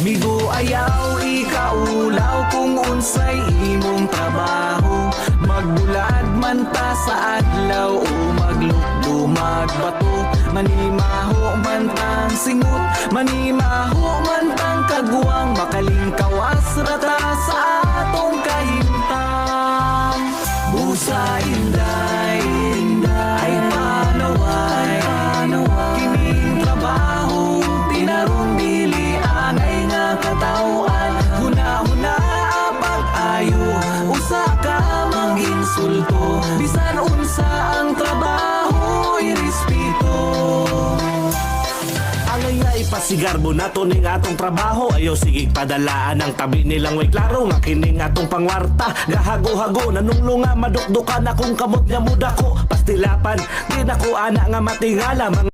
Migo ayaw ikaulaw kung unsay imong trabaho. Magbulad man ta sa adlaw o maglumag bato. Manimaho man tang singot, manimaho man tang kagwang. Makalingkawas rata sa atong kahimtang. Busa inday, ay panaway, kining trabaho tinarong dili angay nga katawhan. Huna-huna pag-ayo, usa ka mag-insulto. Bisan unsa ang trabaho, irespeto. Angay nga ipasigar mo na to ning atong trabaho. Ayaw sigig padalaan ang tabi nilang way klaro. Nga kining atong pangwarta gahago-hago, nanunglunga madukdukan akong kamot nga muda ko. Pastilapan, di na ko ana nga matingala.